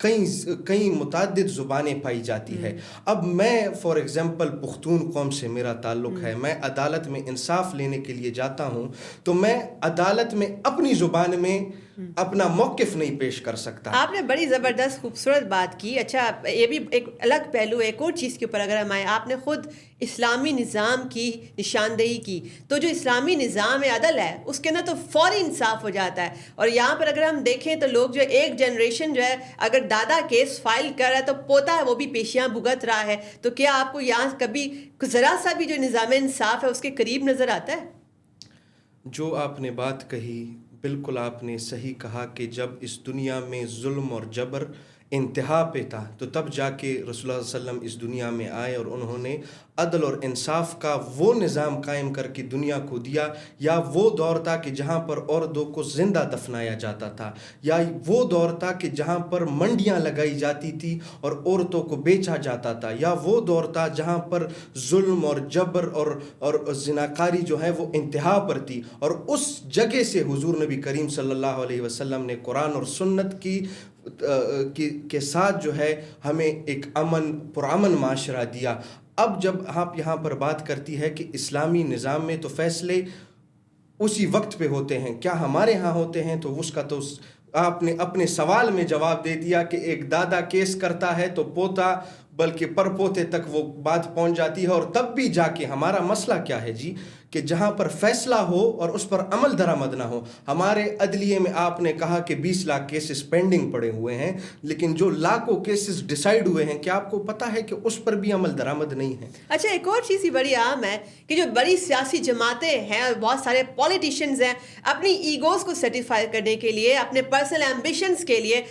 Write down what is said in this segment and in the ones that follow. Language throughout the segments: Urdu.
کئی متعدد زبانیں پائی جاتی ہے. اب میں فار ایگزامپل پختون قوم سے میرا تعلق ہے, میں عدالت میں انصاف لینے کے لیے جاتا ہوں تو میں عدالت میں اپنی زبان میں اپنا موقف نہیں پیش کر سکتا. آپ نے بڑی زبردست خوبصورت بات کی. اچھا, یہ بھی ایک الگ پہلو, ایک اور چیز کے اوپر اگر ہم آئیں, آپ نے خود اسلامی نظام کی نشاندہی کی. تو جو اسلامی نظام عدل ہے اس کے اندر تو فوری انصاف ہو جاتا ہے. اور یہاں پر اگر ہم دیکھیں تو لوگ جو ایک جنریشن جو ہے اگر دادا کیس فائل کر رہا ہے تو پوتا ہے وہ بھی پیشیاں بھگت رہا ہے. تو کیا آپ کو یہاں کبھی ذرا سا بھی جو نظام انصاف ہے اس کے قریب نظر آتا ہے؟ جو آپ نے بات کہی بالکل آپ نے صحیح کہا کہ جب اس دنیا میں ظلم اور جبر انتہا پہ تھا تو تب جا کے رسول اللہ صلی اللہ علیہ وسلم اس دنیا میں آئے اور انہوں نے عدل اور انصاف کا وہ نظام قائم کر کے دنیا کو دیا. یا وہ دور تھا کہ جہاں پر عورتوں کو زندہ دفنایا جاتا تھا, یا وہ دور تھا کہ جہاں پر منڈیاں لگائی جاتی تھی اور عورتوں کو بیچا جاتا تھا, یا وہ دور تھا جہاں پر ظلم اور جبر اور زناکاری جو ہے وہ انتہا پر تھی. اور اس جگہ سے حضور نبی کریم صلی اللہ علیہ وسلم نے قرآن اور سنت کے ساتھ جو ہے ہمیں ایک پرامن معاشرہ دیا. اب جب آپ یہاں پر بات کرتی ہے کہ اسلامی نظام میں تو فیصلے اسی وقت پہ ہوتے ہیں, کیا ہمارے ہاں ہوتے ہیں؟ تو اس کا تو آپ نے اپنے سوال میں جواب دے دیا کہ ایک دادا کیس کرتا ہے تو پوتا بلکہ پر پوتے تک وہ بات پہنچ جاتی ہے. اور تب بھی جا کے ہمارا مسئلہ کیا ہے جی, کہ جہاں پر فیصلہ ہو اور اس پر عمل درآمد نہ ہو. ہمارے عدلیے میں آپ نے کہا کہ 20 لاکھ کیسز پینڈنگ پڑے ہوئے ہیں, لیکن جو لاکھوں کیسز ڈیسائیڈ ہوئے ہیں کیا آپ کو پتہ ہے کہ اس پر بھی عمل درآمد نہیں ہے؟ اچھا, ایک اور چیز ہی بڑی عام ہے کہ جو بڑی سیاسی جماعتیں ہیں اور بہت سارے پولیٹیشینز ہیں, اپنی ایگوز کو سیٹیفائی کرنے کے لیے, اپنے پرسنل ایمبیشنز کے لیے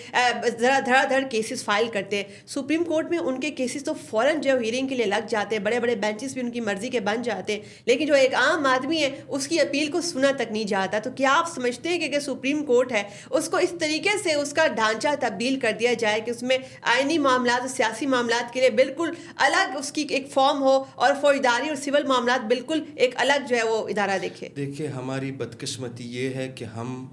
ذرا دھڑا دھڑ کیسز فائل کرتے ہیں. سپریم کورٹ میں ان کے کیسز تو فوراً جو ہیئرنگ کے لیے لگ جاتے ہیں, بڑے بڑے بینچز بھی ان کی مرضی کے بن جاتے ہیں, لیکن جو ایک عام آدمی ہے اس کی اپیل کو سنا تک نہیں جاتا. تو کیا آپ سمجھتے ہیں کہ سپریم کورٹ ہے اس کو اس طریقے سے اس کا ڈھانچہ تبدیل کر دیا جائے کہ اس میں آئینی معاملات اور سیاسی معاملات کے لیے بالکل الگ اس کی ایک فارم ہو, اور فوجداری اور سول معاملات بالکل ایک الگ جو ہے وہ ادارہ دیکھے؟ دیکھیے, ہماری بدقسمتی یہ ہے کہ ہم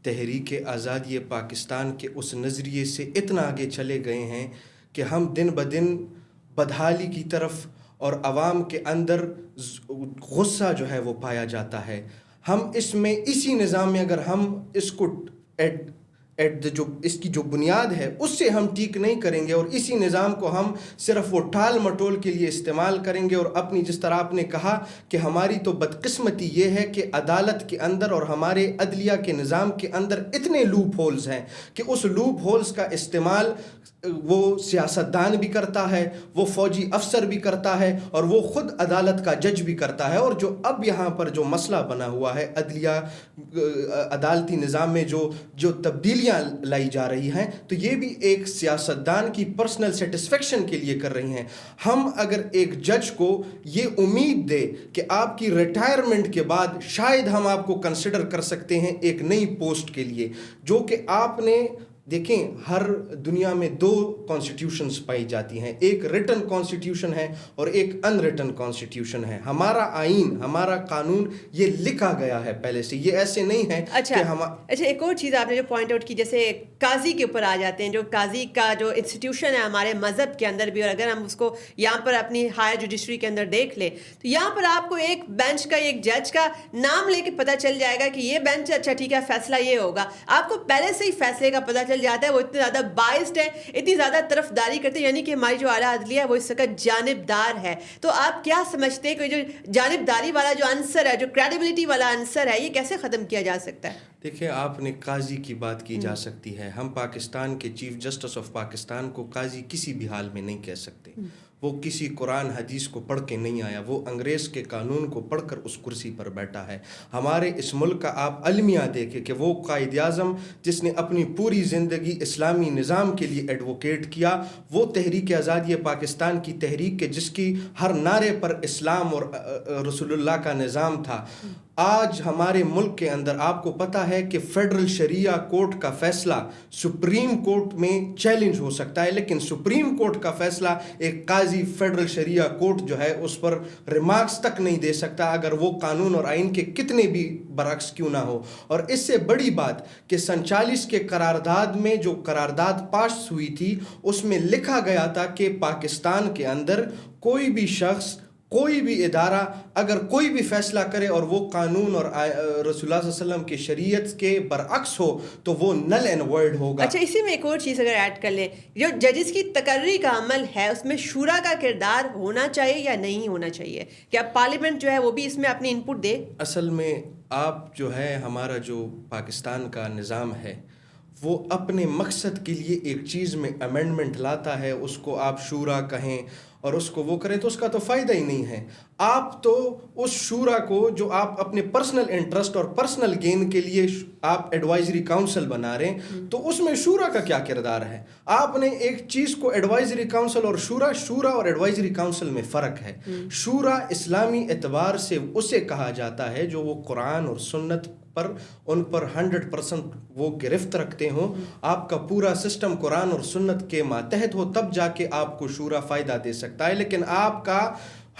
تحریک آزادی پاکستان کے اس نظریے سے اتنا آگے چلے گئے ہیں کہ ہم دن بدن بدحالی کی طرف اور عوام کے اندر غصہ جو ہے وہ پایا جاتا ہے. ہم اس میں اسی نظام میں اگر ہم اس کو اس کی جو بنیاد ہے اس سے ہم ٹھیک نہیں کریں گے اور اسی نظام کو ہم صرف وہ ٹال مٹول کے لیے استعمال کریں گے, اور اپنی جس طرح آپ نے کہا کہ ہماری تو بدقسمتی یہ ہے کہ عدالت کے اندر اور ہمارے عدلیہ کے نظام کے اندر اتنے لوپ ہولز ہیں کہ اس لوپ ہولز کا استعمال وہ سیاستدان بھی کرتا ہے, وہ فوجی افسر بھی کرتا ہے, اور وہ خود عدالت کا جج بھی کرتا ہے. اور جو اب یہاں پر جو مسئلہ بنا ہوا ہے عدلیہ عدالتی نظام میں جو تبدیلیاں لائی جا رہی ہیں, تو یہ بھی ایک سیاستدان کی پرسنل سیٹسفیکشن کے لیے کر رہی ہیں. ہم اگر ایک جج کو یہ امید دے کہ آپ کی ریٹائرمنٹ کے بعد شاید ہم آپ کو کنسیڈر کر سکتے ہیں ایک نئی پوسٹ کے لیے, جو کہ آپ نے دیکھیں ہر دنیا میں 2 کانسٹیٹیوشنز پائی جاتی ہیں, ایک ریٹن کانسٹیٹیوشن ہے اور ایک ان ریٹن کانسٹیٹیوشن ہے. ہمارا آئین, ہمارا قانون یہ لکھا گیا ہے پہلے سے, یہ ایسے نہیں ہے کہ اچھا, ایک اور چیز آپ نے جو پوائنٹ آؤٹ کی, جیسے قاضی کے اوپر آ جاتے ہیں, جو قاضی کا جو انسٹیٹیوشن ہے ہمارے مذہب کے اندر بھی, اور اگر ہم اس کو یہاں پر اپنی ہائر جوڈیشری کے اندر دیکھ لیں تو یہاں پر آپ کو ایک بینچ کا, ایک جج کا نام لے کے پتہ چل جائے گا کہ یہ بینچ اچھا ٹھیک ہے فیصلہ یہ ہوگا. آپ کو پہلے سے ہی فیصلے کا پتہ جاتا ہے, وہ اتنے زیادہ بائسڈ ہے, اتنی زیادہ طرفداری کرتے ہیں, یعنی کہ ہماری جو اعلیٰ عدلیہ ہے وہ اس وقت جانبدار ہے. تو آپ کیا سمجھتے ہیں کہ جو جانبداری والا جو عنصر ہے, جو کریڈیبلٹی والا عنصر ہے, یہ کیسے ختم کیا جا سکتا ہے؟ دیکھیں, آپ نے قاضی کی بات کی جا سکتی ہے. ہم پاکستان کے چیف جسٹس آف پاکستان کو قاضی کسی بھی حال میں نہیں کہہ سکتے. وہ کسی قرآن حدیث کو پڑھ کے نہیں آیا, وہ انگریز کے قانون کو پڑھ کر اس کرسی پر بیٹھا ہے. ہمارے اس ملک کا آپ المیہ دیکھیں کہ وہ قائد اعظم جس نے اپنی پوری زندگی اسلامی نظام کے لیے ایڈوکیٹ کیا, وہ تحریک آزادی پاکستان کی تحریک کے جس کی ہر نعرے پر اسلام اور رسول اللہ کا نظام تھا, آج ہمارے ملک کے اندر آپ کو پتہ ہے کہ فیڈرل شریعہ کورٹ کا فیصلہ سپریم کورٹ میں چیلنج ہو سکتا ہے، لیکن سپریم کورٹ کا فیصلہ ایک قاضی فیڈرل شریعہ کورٹ جو ہے اس پر ریمارکس تک نہیں دے سکتا، اگر وہ قانون اور آئین کے کتنے بھی برعکس کیوں نہ ہو۔ اور اس سے بڑی بات کہ سن 40 کے قرارداد میں جو قرارداد پاس ہوئی تھی اس میں لکھا گیا تھا کہ پاکستان کے اندر کوئی بھی شخص، کوئی بھی ادارہ اگر کوئی بھی فیصلہ کرے اور وہ قانون اور رسول اللہ صلی اللہ علیہ وسلم کی شریعت کے برعکس ہو تو وہ نل اینڈ وائڈ ہوگا۔ اچھا، اسی میں ایک اور چیز اگر ایڈ کر لیں، جو ججز کی تقرری کا عمل ہے اس میں شورا کا کردار ہونا چاہیے یا نہیں ہونا چاہیے؟ کیا پارلیمنٹ جو ہے وہ بھی اس میں اپنی انپٹ دے؟ اصل میں آپ جو ہے ہمارا جو پاکستان کا نظام ہے وہ اپنے مقصد کے لیے ایک چیز میں امینڈمنٹ لاتا ہے، اس کو آپ شورا کہیں اور اس کو وہ کریں تو اس کا تو فائدہ ہی نہیں ہے۔ آپ تو اس شورا کو جو آپ اپنے پرسنل انٹرسٹ اور پرسنل گین کے لیے آپ ایڈوائزری کاؤنسل بنا رہے ہیں تو اس میں شورا کا کیا کردار ہے؟ آپ نے ایک چیز کو ایڈوائزری کاؤنسل اور شورا اور ایڈوائزری کاؤنسل میں فرق ہے۔ شورا اسلامی اعتبار سے اسے کہا جاتا ہے جو وہ قرآن اور سنت پر ان پر 100% وہ گرفت رکھتے ہوں، آپ کا پورا سسٹم قرآن اور سنت کے ماتحت ہو، تب جا کے آپ کو شورا فائدہ دے سکتا ہے۔ لیکن آپ کا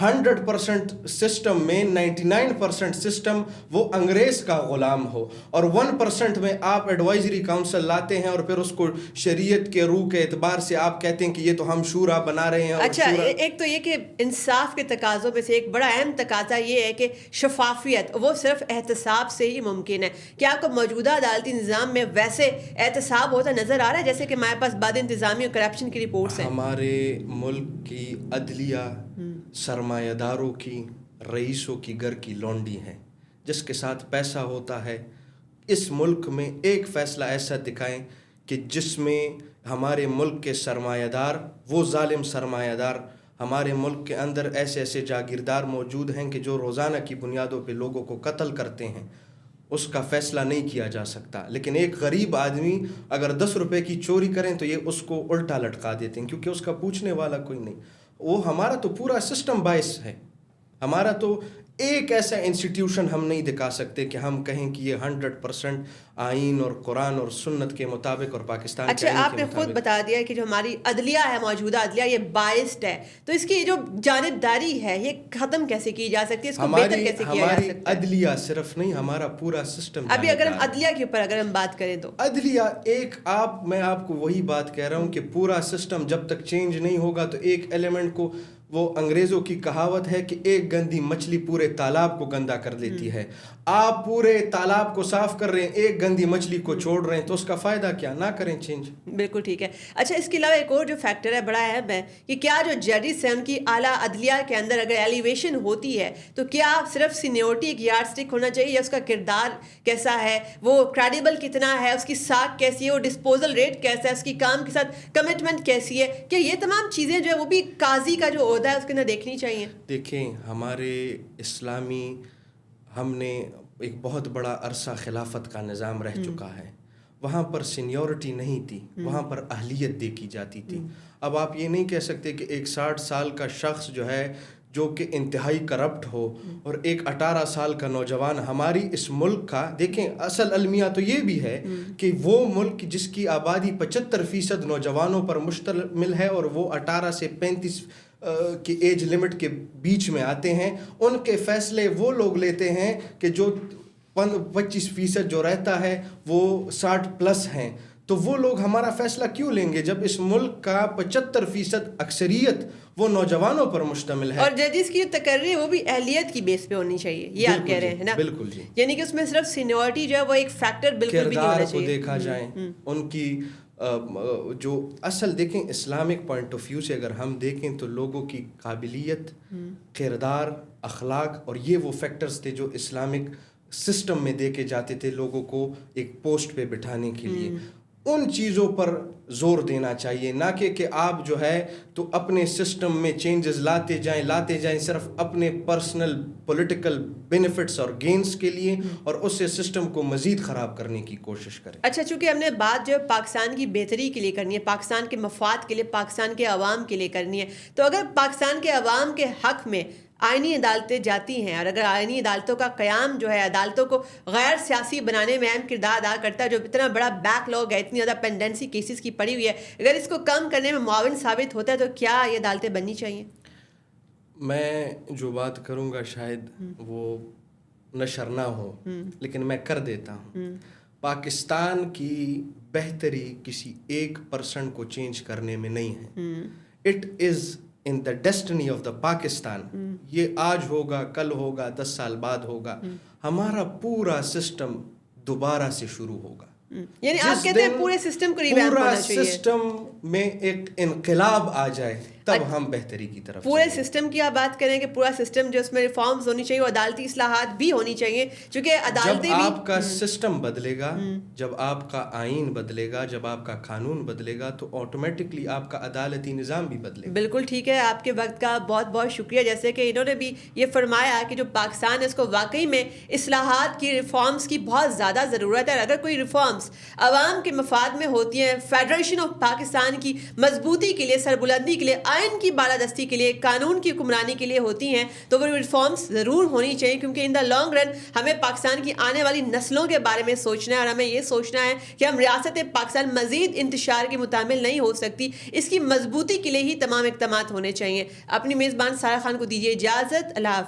100% سسٹم میں 99% سسٹم وہ انگریز کا غلام ہو اور 1% میں آپ ایڈوائزری کاؤنسل لاتے ہیں اور پھر اس کو شریعت کے روح کے اعتبار سے آپ کہتے ہیں کہ یہ تو ہم شورا بنا رہے ہیں۔ اچھا، ایک تو یہ کہ انصاف کے تقاضوں میں سے ایک بڑا اہم تقاضا یہ ہے کہ شفافیت وہ صرف احتساب سے ہی ممکن ہے۔ کیا آپ کو موجودہ عدالتی نظام میں ویسے احتساب ہوتا نظر آ رہا ہے جیسے کہ ہمارے پاس بعد انتظامی اور کرپشن کی رپورٹس ہیں؟ ہمارے ملک کی عدلیہ سرمایہ داروں کی، رئیسوں کی گھر کی لونڈی ہیں جس کے ساتھ پیسہ ہوتا ہے۔ اس ملک میں ایک فیصلہ ایسا دکھائیں کہ جس میں ہمارے ملک کے سرمایہ دار، وہ ظالم سرمایہ دار، ہمارے ملک کے اندر ایسے ایسے جاگیردار موجود ہیں کہ جو روزانہ کی بنیادوں پہ لوگوں کو قتل کرتے ہیں، اس کا فیصلہ نہیں کیا جا سکتا۔ لیکن ایک غریب آدمی اگر 10 روپے کی چوری کریں تو یہ اس کو الٹا لٹکا دیتے ہیں کیونکہ اس کا پوچھنے والا کوئی نہیں۔ وہ ہمارا تو پورا سسٹم باعث ہے، ہمارا تو ایک ایسا انسٹیٹیوشن ہم نہیں دکھا سکتے کہ ہم کہیں کہ یہ 100% آئین اور قرآن اور سنت کے مطابق اور پاکستان کے اچھا، آپ نے خود بتا دیا کہ جو ہماری عدلیہ ہے، موجودہ عدلیہ، یہ بائسڈ ہے، تو اس کی جو جانبداری ہے یہ ختم کیسے کی جا سکتی ہے، اس کو بہتر کیسے کیا جا سکتا ہے؟ ہماری عدلیہ صرف نہیں، ہمارا پورا سسٹم۔ ابھی اگر ہم عدلیہ کے اوپر اگر ہم بات کریں تو عدلیہ میں آپ کو وہی بات کہہ رہا ہوں کہ پورا سسٹم جب تک چینج نہیں ہوگا تو ایک ایلیمنٹ کو، وہ انگریزوں کی کہاوت ہے کہ ایک گندی مچھلی پورے تالاب کو گندا کر دیتی ہے۔ آپ پورے تالاب کو صاف کر رہے ہیں، ایک گندی مچھلی کو چھوڑ رہے ہیں، تو اس کا فائدہ کیا؟ نہ کریں چینج۔ بالکل ٹھیک ہے۔ اچھا، اس کے علاوہ ایک اور جو فیکٹر ہے بڑا اہم ہے کہ کیا جو ججز ہیں ان کی اعلیٰ عدلیہ کے اندر اگر ایلیویشن ہوتی ہے تو کیا صرف سینیورٹی ایک یارڈ اسٹک ہونا چاہیے یا اس کا کردار کیسا ہے، وہ کریڈیبل کتنا ہے، اس کی ساکھ کیسی ہے، وہ ڈسپوزل ریٹ کیسا ہے، اس کی کام کے ساتھ کمٹمنٹ کیسی ہے، کہ یہ تمام چیزیں جو ہے وہ بھی قاضی کا جو عہدہ ہے اس کے اندر دیکھنی چاہیے؟ دیکھیں، ہمارے اسلامی، ہم نے ایک بہت عرصہ عرصہ خلافت کا نظام رہ چکا ہے، وہاں پر سینیورٹی نہیں تھی، وہاں پر اہلیت دیکھی جاتی تھی۔ اب آپ یہ نہیں کہہ سکتے کہ ایک 60 سال کا شخص جو ہے جو کہ انتہائی کرپٹ ہو اور ایک 18 سال کا نوجوان ہماری اس ملک کا، دیکھیں اصل المیہ تو یہ بھی ہے کہ وہ ملک جس کی آبادی 75% نوجوانوں پر مشتمل ہے اور وہ 18 سے 35 کی ایج لمٹ کے بیچ میں آتے ہیں، ان کے فیصلے وہ لوگ لیتے ہیں کہ جو 25% جو رہتا ہے وہ 60+ ہیں، تو وہ لوگ ہمارا فیصلہ کیوں لیں گے جب اس ملک کا 75% اکثریت وہ نوجوانوں پر مشتمل ہے؟ اور ججز کی تقرری وہ بھی اہلیت کی بیس پہ ہونی چاہیے، یہ آپ کہہ رہے ہیں نا؟ بالکل جی، یعنی کہ اس میں صرف سینیورٹی جو ہے وہ ایک فیکٹر بالکل بھی نہیں ہونا چاہیے، کردار کو دیکھا جائیں، ان کی جو اصل، دیکھیں اسلامک پوائنٹ آف ویو سے اگر ہم دیکھیں تو لوگوں کی قابلیت، کردار، اخلاق، اور یہ وہ فیکٹرز تھے جو اسلامک سسٹم میں دیکھے جاتے تھے لوگوں کو ایک پوسٹ پہ بٹھانے کے لیے۔ ان چیزوں پر زور دینا چاہیے، نہ کہ آپ جو ہے تو اپنے سسٹم میں چینجز لاتے جائیں صرف اپنے پرسنل پولیٹیکل بینیفٹس اور گینز کے لیے، اور اس سے سسٹم کو مزید خراب کرنے کی کوشش کریں۔ اچھا، چونکہ ہم نے بات جو ہے پاکستان کی بہتری کے لیے کرنی ہے، پاکستان کے مفاد کے لیے، پاکستان کے عوام کے لیے کرنی ہے، تو اگر پاکستان کے عوام کے حق میں آئینی عدالتیں جاتی ہیں، اور اگر آئینی عدالتوں کا قیام جو ہے عدالتوں کو غیر سیاسی بنانے میں اہم کردار ادا کرتا ہے، جو اتنا بڑا بیک لاگ ہے، اتنی زیادہ پینڈنسی کیسز کی پڑی ہوئی ہے، اگر اس کو کم کرنے میں معاون ثابت ہوتا ہے تو کیا یہ عدالتیں بننی چاہیے؟ میں جو بات کروں گا شاید وہ نشر نہ ہو، لیکن میں کر دیتا ہوں. پاکستان کی بہتری کسی 1% کو چینج کرنے میں نہیں ہے. It is in the destiny of the Pakistan. یہ آج ہوگا، کل ہوگا، 10 سال بعد ہوگا. ہمارا پورا سسٹم دوبارہ سے شروع ہوگا. یعنی آپ کہتے ہیں پورے سسٹم کو ریویمپ ہونا چاہیے، پورا سسٹم میں ایک انقلاب آ جائے تب ہم بہتری کی طرف پورے سسٹم کی آپ بات کریں کہ پورا سسٹم جو اس میں ریفارمز ہونی چاہیے، عدالتی اصلاحات بھی ہونی چاہیے، چونکہ عدالتیں جب بھی آپ کا سسٹم بدلے گا، جب آپ کا آئین بدلے گا، جب آپ کا قانون بدلے گا تو آٹومیٹکلی آپ کا عدالتی نظام بھی بدلے گا. بالکل ٹھیک ہے. آپ کے وقت کا بہت بہت شکریہ. جیسے کہ انہوں نے بھی یہ فرمایا کہ جو پاکستان ہے اس کو واقعی میں اصلاحات کی، ریفارمز کی بہت زیادہ ضرورت ہے. اگر کوئی ریفارمز عوام کے مفاد میں ہوتی ہیں، فیڈریشن آف پاکستان کی مضبوطی کے لیے، سربلندی کے لیے، آئین کی بالادستی کے لیے، قانون کی حکمرانی کے لیے ہوتی ہیں تو وہ ریفارمز ضرور ہونی چاہیے، کیونکہ ان دا لانگ رن ہمیں پاکستان کی آنے والی نسلوں کے بارے میں سوچنا ہے، اور ہمیں یہ سوچنا ہے کہ ہم ریاست پاکستان مزید انتشار کے متعامل نہیں ہو سکتی. اس کی مضبوطی کے لیے ہی تمام اقدامات ہونے چاہیے. اپنی میزبان سارہ خان کو دیجیے اجازت. اللہ حافظ.